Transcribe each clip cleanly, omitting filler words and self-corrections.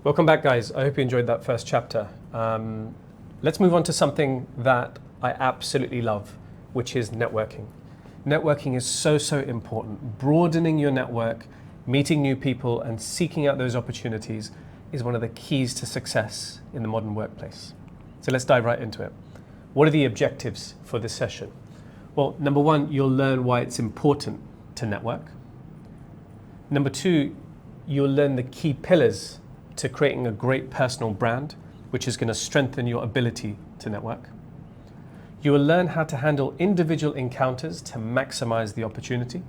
Welcome back, guys. I hope you enjoyed that first chapter. Let's move on to something that I absolutely love, which is networking. Networking is so important. Broadening your network, meeting new people, and seeking out those opportunities is one of the keys to success in the modern workplace. So let's dive right into it. What are the objectives for this session? Well, number one, you'll learn why it's important to network. Number two, you'll learn the key pillars to creating a great personal brand, which is going to strengthen your ability to network. You will learn how to handle individual encounters to maximize the opportunity,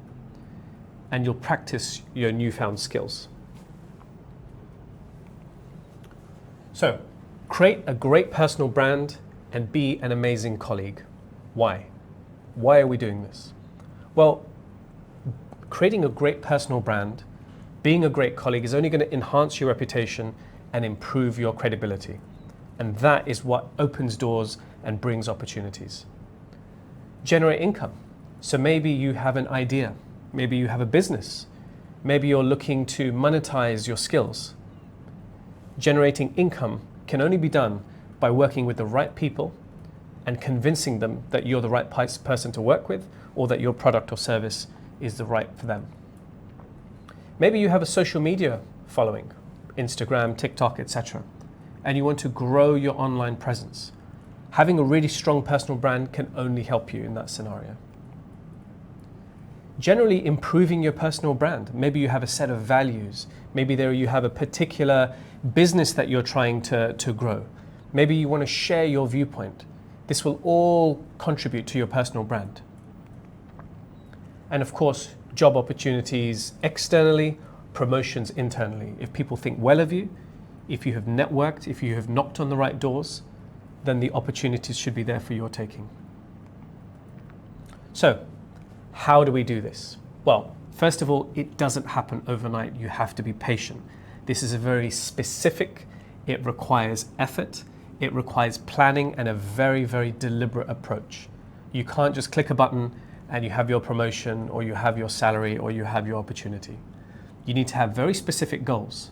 and you'll practice your newfound skills. So, create a great personal brand and be an amazing colleague. Why? Why are we doing this? Well, creating a great personal brand, being a great colleague is only going to enhance your reputation and improve your credibility. And that is what opens doors and brings opportunities. Generate income. So maybe you have an idea, maybe you have a business, maybe you're looking to monetize your skills. Generating income can only be done by working with the right people and convincing them that you're the right person to work with, or that your product or service is the right for them. Maybe you have a social media following, Instagram, TikTok, etc., and you want to grow your online presence. Having a really strong personal brand can only help you in that scenario. Generally improving your personal brand. Maybe you have a set of values. Maybe you have a particular business that you're trying to grow. Maybe you want to share your viewpoint. This will all contribute to your personal brand. And of course, job opportunities externally, promotions internally. If people think well of you, if you have networked, if you have knocked on the right doors, then the opportunities should be there for your taking. So, how do we do this? Well, first of all, it doesn't happen overnight. You have to be patient. This is a very specific, it requires effort, it requires planning and a very deliberate approach. You can't just click a button and you have your promotion, or you have your salary, or you have your opportunity. You need to have very specific goals.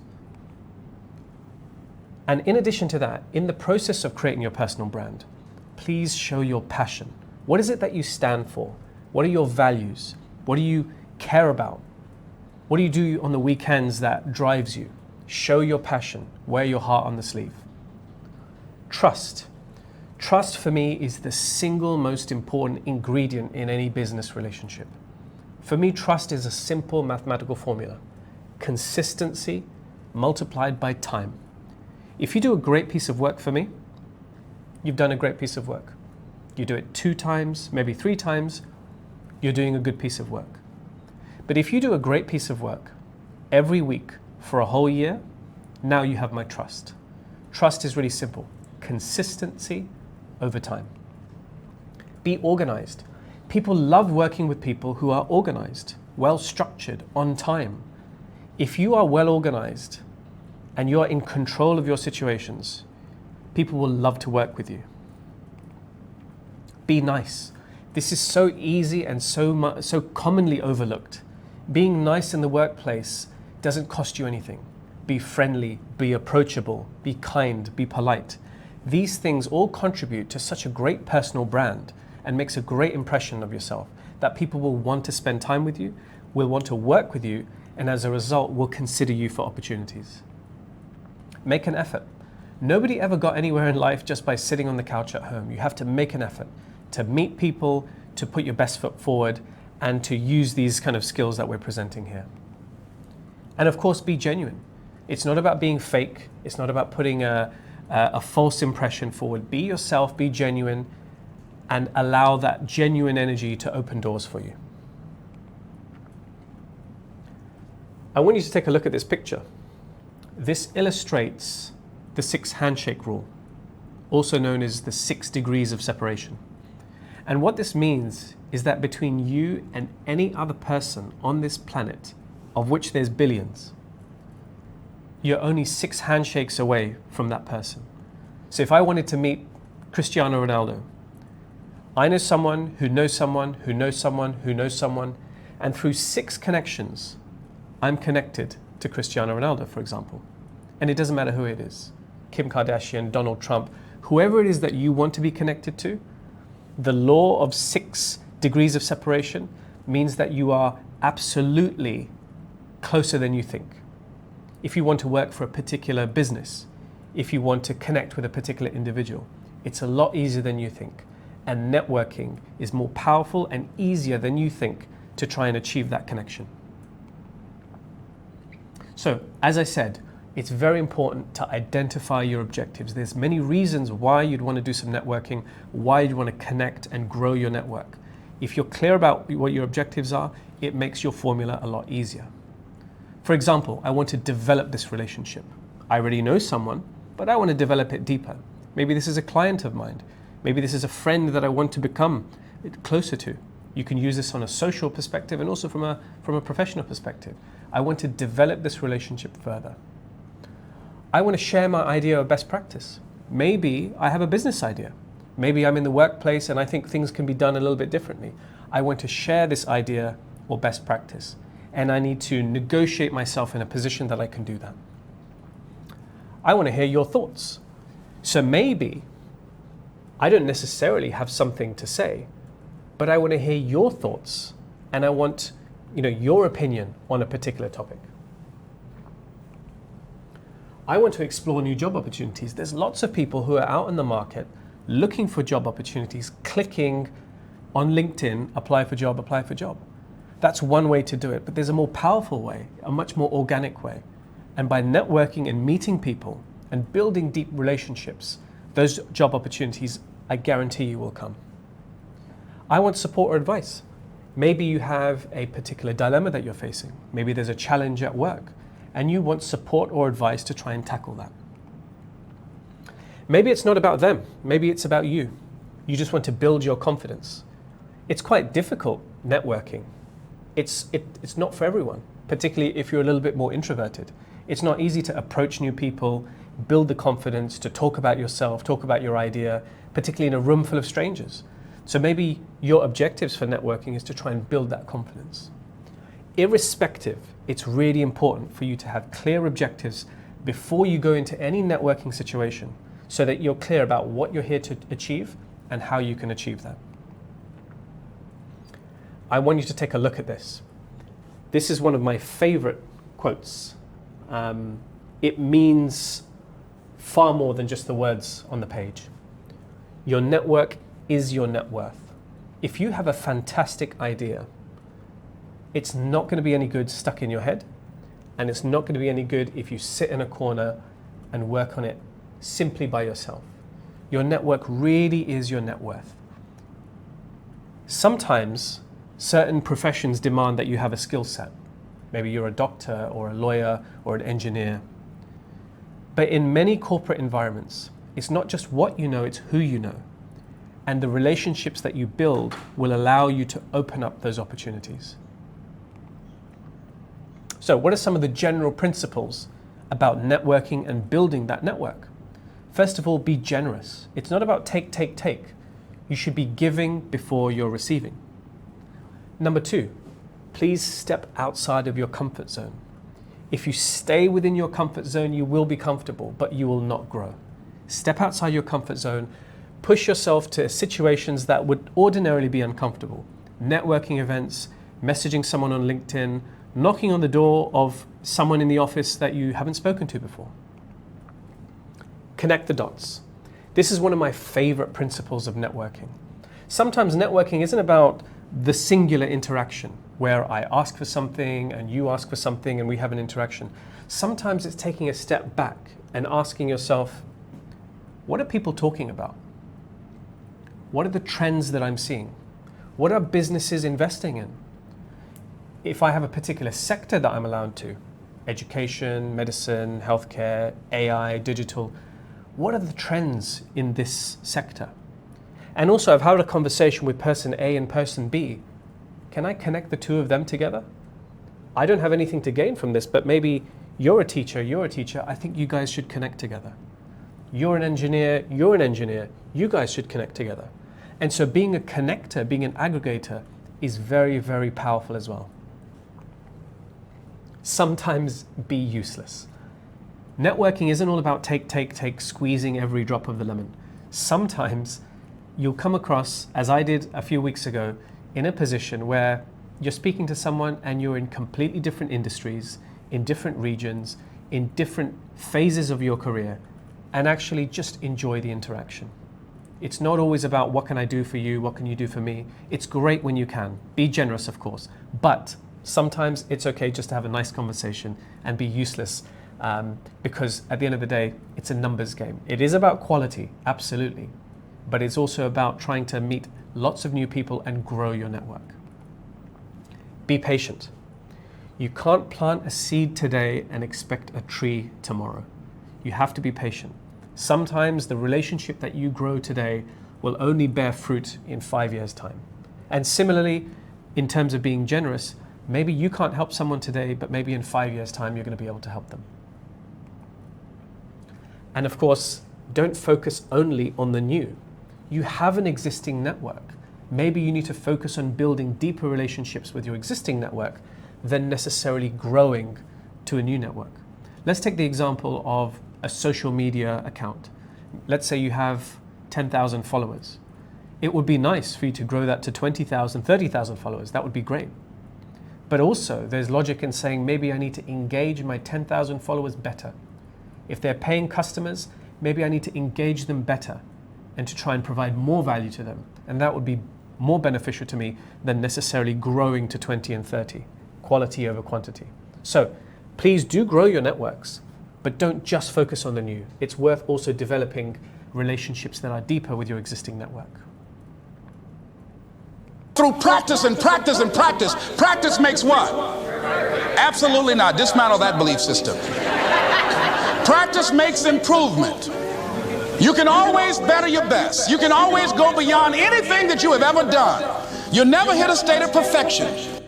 And in addition to that, in the process of creating your personal brand, please show your passion. What is it that you stand for? What are your values? What do you care about? What do you do on the weekends that drives you? Show your passion. Wear your heart on the sleeve. Trust. Trust for me is the single most important ingredient in any business relationship. For me, trust is a simple mathematical formula. Consistency multiplied by time. If you do a great piece of work for me, you've done a great piece of work. You do it 2 times, maybe 3 times, you're doing a good piece of work. But if you do a great piece of work every week for a whole year, now you have my trust. Trust is really simple. Consistency over time. Be organized. People love working with people who are organized, well structured, on time. If you are well organized and you are in control of your situations, people will love to work with you. Be nice. This is so easy and so commonly overlooked. Being nice in the workplace doesn't cost you anything. Be friendly, be approachable, be kind, be polite. These things all contribute to such a great personal brand and makes a great impression of yourself that people will want to spend time with you, will want to work with you, and as a result will consider you for opportunities. Make an effort. Nobody ever got anywhere in life just by sitting on the couch at home. You have to make an effort to meet people, to put your best foot forward, and to use these kind of skills that we're presenting here. And of course, be genuine. It's not about being fake. It's not about putting a false impression forward. Be yourself, be genuine, and allow that genuine energy to open doors for you. I want you to take a look at this picture. This illustrates the 6 handshake rule, also known as the 6 degrees of separation. And what this means is that between you and any other person on this planet, of which there's billions, you're only 6 handshakes away from that person. So if I wanted to meet Cristiano Ronaldo, I know someone who knows someone who knows someone who knows someone, and through 6 connections, I'm connected to Cristiano Ronaldo, for example. And it doesn't matter who it is. Kim Kardashian, Donald Trump, whoever it is that you want to be connected to, the law of 6 degrees of separation means that you are absolutely closer than you think. If you want to work for a particular business, if you want to connect with a particular individual, it's a lot easier than you think. And networking is more powerful and easier than you think to try and achieve that connection. So, as I said, it's very important to identify your objectives. There's many reasons why you'd want to do some networking, why you'd want to connect and grow your network. If you're clear about what your objectives are, it makes your formula a lot easier. For example, I want to develop this relationship. I already know someone, but I want to develop it deeper. Maybe this is a client of mine. Maybe this is a friend that I want to become closer to. You can use this on a social perspective and also from a professional perspective. I want to develop this relationship further. I want to share my idea of best practice. Maybe I have a business idea. Maybe I'm in the workplace and I think things can be done a little bit differently. I want to share this idea or best practice, and I need to negotiate myself in a position that I can do that. I want to hear your thoughts. So maybe I don't necessarily have something to say, but I want to hear your thoughts and I want, your opinion on a particular topic. I want to explore new job opportunities. There's lots of people who are out in the market looking for job opportunities, clicking on LinkedIn, apply for job, apply for job. That's one way to do it, but there's a more powerful way, a much more organic way. And by networking and meeting people and building deep relationships, those job opportunities, I guarantee you, will come. I want support or advice. Maybe you have a particular dilemma that you're facing. Maybe there's a challenge at work and you want support or advice to try and tackle that. Maybe it's not about them. Maybe it's about you. You just want to build your confidence. It's quite difficult networking. It's not for everyone, particularly if you're a little bit more introverted. It's not easy to approach new people, build the confidence to talk about yourself, talk about your idea, particularly in a room full of strangers. So maybe your objectives for networking is to try and build that confidence. Irrespective, it's really important for you to have clear objectives before you go into any networking situation so that you're clear about what you're here to achieve and how you can achieve that. I want you to take a look at this. This is one of my favorite quotes. It means far more than just the words on the page. Your network is your net worth. If you have a fantastic idea, it's not going to be any good stuck in your head, and it's not going to be any good if you sit in a corner and work on it simply by yourself. Your network really is your net worth. Sometimes certain professions demand that you have a skill set. Maybe you're a doctor or a lawyer or an engineer. But in many corporate environments, it's not just what you know, it's who you know. And the relationships that you build will allow you to open up those opportunities. So what are some of the general principles about networking and building that network? First of all, be generous. It's not about take, take, take. You should be giving before you're receiving. Number 2, please step outside of your comfort zone. If you stay within your comfort zone, you will be comfortable, but you will not grow. Step outside your comfort zone. Push yourself to situations that would ordinarily be uncomfortable. Networking events, messaging someone on LinkedIn, knocking on the door of someone in the office that you haven't spoken to before. Connect the dots. This is one of my favorite principles of networking. Sometimes networking isn't about the singular interaction where I ask for something and you ask for something and we have an interaction. Sometimes it's taking a step back and asking yourself, what are people talking about? What are the trends that I'm seeing? What are businesses investing in? If I have a particular sector that I'm allowed to, education, medicine, healthcare, AI, digital, what are the trends in this sector? And also, I've had a conversation with person A and person B. Can I connect the two of them together? I don't have anything to gain from this, but maybe you're a teacher, I think you guys should connect together. You're an engineer, you guys should connect together. And so being a connector, being an aggregator is very, very powerful as well. Sometimes be useless. Networking isn't all about take, squeezing every drop of the lemon. Sometimes you'll come across, as I did a few weeks ago, in a position where you're speaking to someone and you're in completely different industries, in different regions, in different phases of your career, and actually just enjoy the interaction. It's not always about what can I do for you, what can you do for me. It's great when you can. Be generous, of course, but sometimes it's okay just to have a nice conversation and be useless, because at the end of the day, it's a numbers game. It is about quality, absolutely, but it's also about trying to meet lots of new people and grow your network. Be patient. You can't plant a seed today and expect a tree tomorrow. You have to be patient. Sometimes the relationship that you grow today will only bear fruit in 5 years' time. And similarly, in terms of being generous, maybe you can't help someone today, but maybe in 5 years' time, you're going to be able to help them. And of course, don't focus only on the new. You have an existing network. Maybe you need to focus on building deeper relationships with your existing network than necessarily growing to a new network. Let's take the example of a social media account. Let's say you have 10,000 followers. It would be nice for you to grow that to 20,000, 30,000 followers. That would be great. But also there's logic in saying maybe I need to engage my 10,000 followers better. If they're paying customers, maybe I need to engage them better and to try and provide more value to them. And that would be more beneficial to me than necessarily growing to 20 and 30, quality over quantity. So please do grow your networks, but don't just focus on the new. It's worth also developing relationships that are deeper with your existing network. Through practice and practice and practice. Practice makes what? Absolutely not. Dismantle that belief system. Practice makes improvement. You can always better your best. You can always go beyond anything that you have ever done. You'll never hit a state of perfection.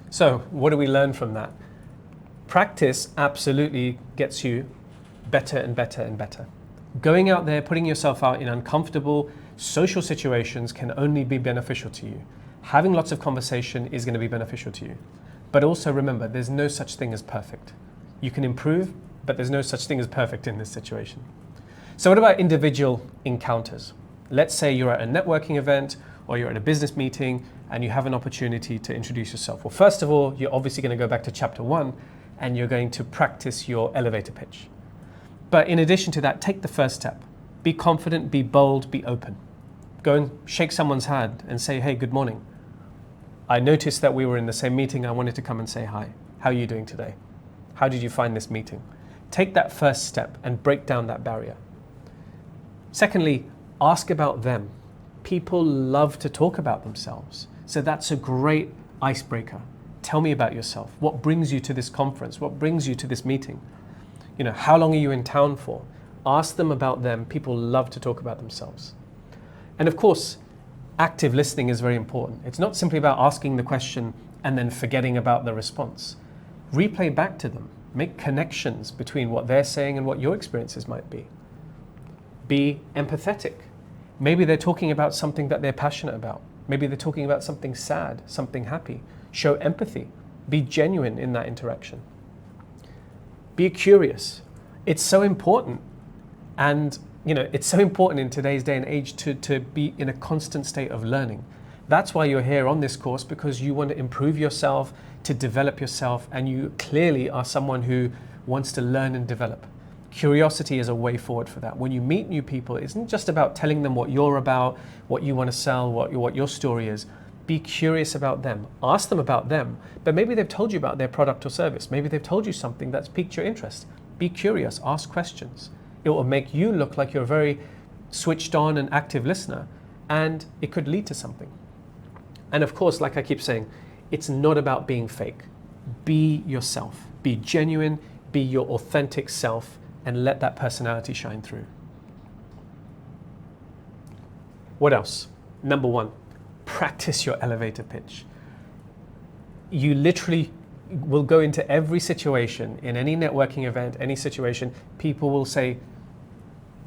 So what do we learn from that? Practice absolutely gets you better and better and better. Going out there, putting yourself out in uncomfortable social situations can only be beneficial to you. Having lots of conversation is going to be beneficial to you. But also remember, there's no such thing as perfect. You can improve, but there's no such thing as perfect in this situation. So what about individual encounters? Let's say you're at a networking event or you're at a business meeting and you have an opportunity to introduce yourself. Well, first of all, you're obviously going to go back to chapter 1 and you're going to practice your elevator pitch. But in addition to that, take the first step. Be confident, be bold, be open. Go and shake someone's hand and say, hey, good morning. I noticed that we were in the same meeting. I wanted to come and say hi. How are you doing today? How did you find this meeting? Take that first step and break down that barrier. Secondly, ask about them. People love to talk about themselves. So that's a great icebreaker. Tell me about yourself. What brings you to this conference? What brings you to this meeting? You know, how long are you in town for? Ask them about them. People love to talk about themselves. And of course, active listening is very important. It's not simply about asking the question and then forgetting about the response. Replay back to them. Make connections between what they're saying and what your experiences might be. Be empathetic. Maybe they're talking about something that they're passionate about. Maybe they're talking about something sad, something happy. Show empathy. Be genuine in that interaction. Be curious. It's so important. And it's so important in today's day and age to be in a constant state of learning. That's why you're here on this course, because you want to improve yourself, to develop yourself, and you clearly are someone who wants to learn and develop. Curiosity is a way forward for that. When you meet new people, it isn't just about telling them what you're about, what you want to sell, what your story is. Be curious about them. Ask them about them, but maybe they've told you about their product or service. Maybe they've told you something that's piqued your interest. Be curious, ask questions. It will make you look like you're a very switched on and active listener, and it could lead to something. And of course, like I keep saying, it's not about being fake. Be yourself. Be genuine, be your authentic self, and let that personality shine through. What else? Number 1, practice your elevator pitch. You literally will go into every situation, in any networking event, any situation, people will say,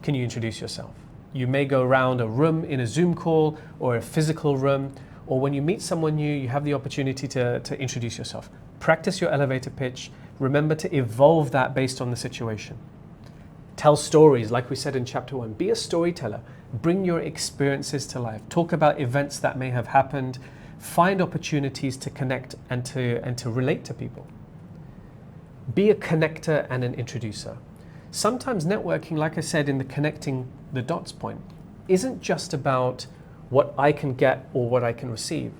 can you introduce yourself? You may go around a room in a Zoom call or a physical room, or when you meet someone new, you have the opportunity to introduce yourself. Practice your elevator pitch, Remember to evolve that based on the situation. Tell stories, like we said in chapter 1. Be a storyteller. Bring your experiences to life. Talk about events that may have happened. Find opportunities to connect and to relate to people. Be a connector and an introducer. Sometimes networking, like I said in the connecting the dots point, isn't just about what I can get or what I can receive.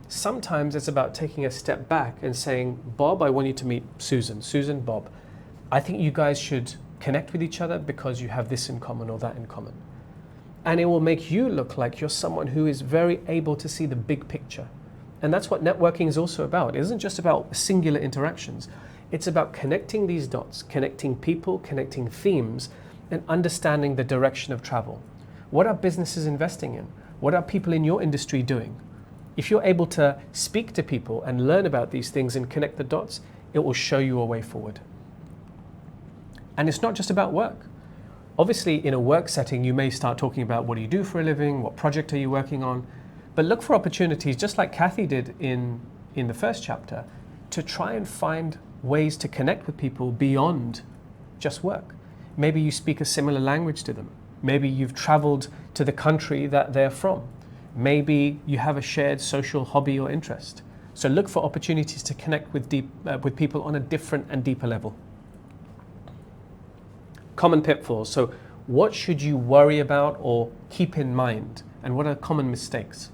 Sometimes it's about taking a step back and saying, Bob, I want you to meet Susan. Susan, Bob, I think you guys should connect with each other because you have this in common or that in common. And it will make you look like you're someone who is very able to see the big picture. And that's what networking is also about. It isn't just about singular interactions. It's about connecting these dots, connecting people, connecting themes, and understanding the direction of travel. What are businesses investing in? What are people in your industry doing? If you're able to speak to people and learn about these things and connect the dots, it will show you a way forward. And it's not just about work. Obviously, in a work setting, you may start talking about what do you do for a living, what project are you working on, but look for opportunities, just like Kathy did in the first chapter, to try and find ways to connect with people beyond just work. Maybe you speak a similar language to them. Maybe you've traveled to the country that they're from. Maybe you have a shared social hobby or interest. So look for opportunities to connect with people on a different and deeper level. Common pitfalls. So what should you worry about or keep in mind? And what are common mistakes?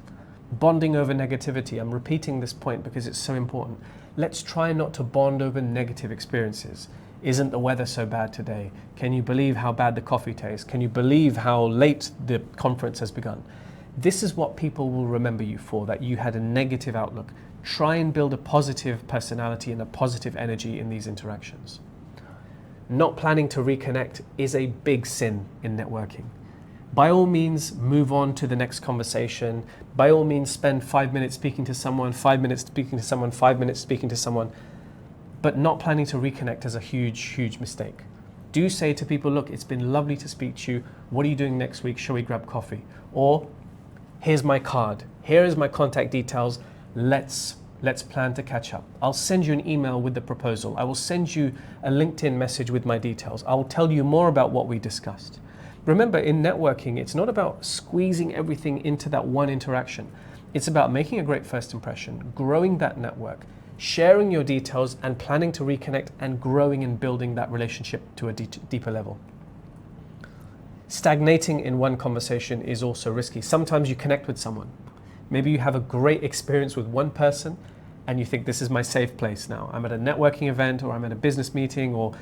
Bonding over negativity. I'm repeating this point because it's so important. Let's try not to bond over negative experiences. Isn't the weather so bad today? Can you believe how bad the coffee tastes? Can you believe how late the conference has begun? This is what people will remember you for, that you had a negative outlook. Try and build a positive personality and a positive energy in these interactions. Not planning to reconnect is a big sin in networking. By all means, move on to the next conversation. By all means, spend 5 minutes speaking to someone, 5 minutes speaking to someone, 5 minutes speaking to someone. But not planning to reconnect is a huge, huge mistake. Do say to people, look, it's been lovely to speak to you. What are you doing next week? Shall we grab coffee? Or, here's my card. Here is my contact details. Let's plan to catch up. I'll send you an email with the proposal. I will send you a LinkedIn message with my details. I'll tell you more about what we discussed. Remember, in networking, it's not about squeezing everything into that one interaction. It's about making a great first impression, growing that network, sharing your details, and planning to reconnect and growing and building that relationship to a deeper level. Stagnating in one conversation is also risky. Sometimes you connect with someone. Maybe you have a great experience with one person and you think, this is my safe place now. I'm at a networking event or I'm at a business meeting, or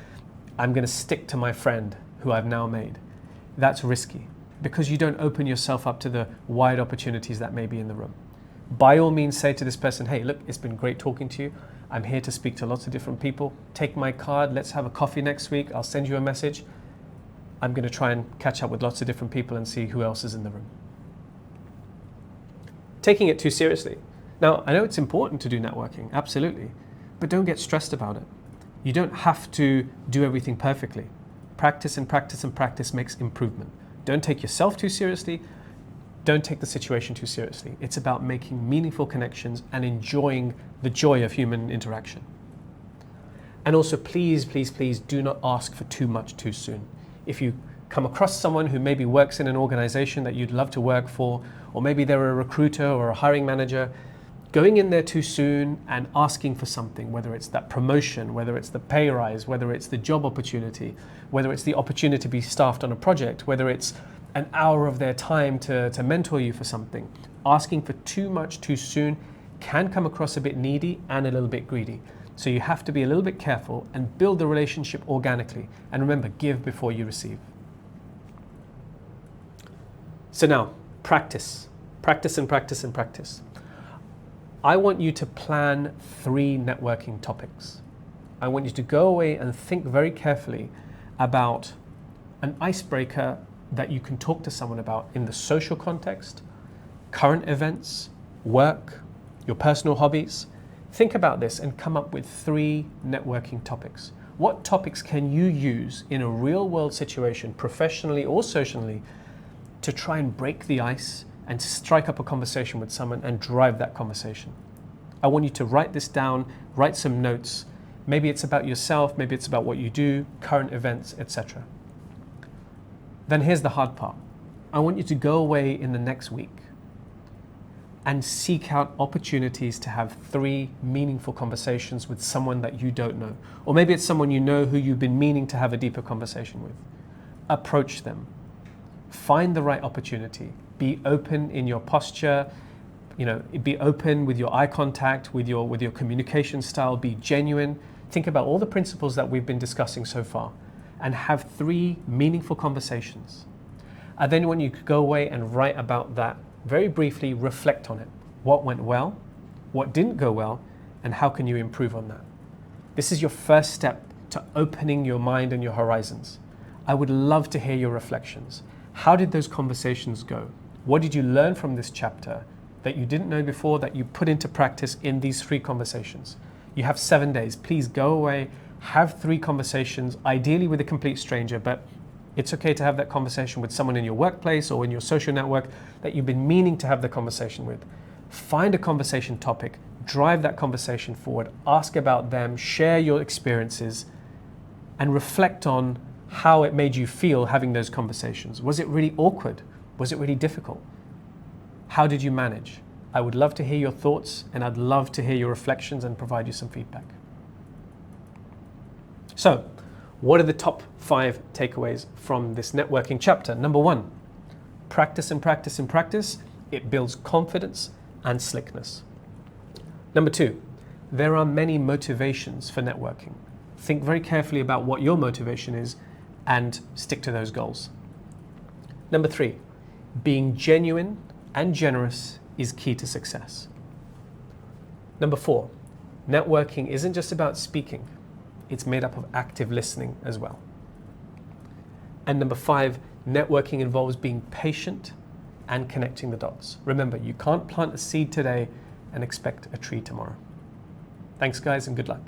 I'm going to stick to my friend who I've now made. That's risky because you don't open yourself up to the wide opportunities that may be in the room. By all means, say to this person, hey, look, it's been great talking to you. I'm here to speak to lots of different people. Take my card. Let's have a coffee next week. I'll send you a message. I'm going to try and catch up with lots of different people and see who else is in the room. Taking it too seriously. Now, I know it's important to do networking, absolutely, but don't get stressed about it. You don't have to do everything perfectly. Practice and practice and practice makes improvement. Don't take yourself too seriously. Don't take the situation too seriously. It's about making meaningful connections and enjoying the joy of human interaction. And also, please, please, please do not ask for too much too soon. If you come across someone who maybe works in an organization that you'd love to work for, or maybe they're a recruiter or a hiring manager, going in there too soon and asking for something, whether it's that promotion, whether it's the pay rise, whether it's the job opportunity, whether it's the opportunity to be staffed on a project, whether it's an hour of their time to mentor you for something, asking for too much too soon can come across a bit needy and a little bit greedy. So you have to be a little bit careful and build the relationship organically. And remember, give before you receive. So now, practice. Practice and practice and practice. I want you to plan 3 networking topics. I want you to go away and think very carefully about an icebreaker that you can talk to someone about in the social context, current events, work, your personal hobbies. Think about this and come up with 3 networking topics. What topics can you use in a real world situation, professionally or socially, to try and break the ice and strike up a conversation with someone and drive that conversation? I want you to write this down, write some notes, Maybe it's about yourself, maybe it's about what you do, current events, etc. Then here's the hard part. I want you to go away in the next week and seek out opportunities to have 3 meaningful conversations with someone that you don't know. Or maybe it's someone you know who you've been meaning to have a deeper conversation with. Approach them. Find the right opportunity. Be open in your posture, be open with your eye contact, with your communication style, be genuine. Think about all the principles that we've been discussing so far and have 3 meaningful conversations. And then when you go away and write about that, very briefly reflect on it. What went well? What didn't go well? And how can you improve on that? This is your first step to opening your mind and your horizons. I would love to hear your reflections. How did those conversations go? What did you learn from this chapter that you didn't know before that you put into practice in these 3 conversations? You have 7 days. Please go away, have 3 conversations, ideally with a complete stranger, but it's okay to have that conversation with someone in your workplace or in your social network that you've been meaning to have the conversation with. Find a conversation topic, drive that conversation forward, ask about them, share your experiences, and reflect on how it made you feel having those conversations. Was it really awkward? Was it really difficult? How did you manage? I would love to hear your thoughts, and I'd love to hear your reflections and provide you some feedback. So, what are the top 5 takeaways from this networking chapter? Number 1, practice and practice and practice. It builds confidence and slickness. Number 2, there are many motivations for networking. Think very carefully about what your motivation is and stick to those goals. Number 3, being genuine and generous is key to success. Number 4, networking isn't just about speaking. It's made up of active listening as well. And number 5, networking involves being patient and connecting the dots. Remember, you can't plant a seed today and expect a tree tomorrow. Thanks, guys, and good luck.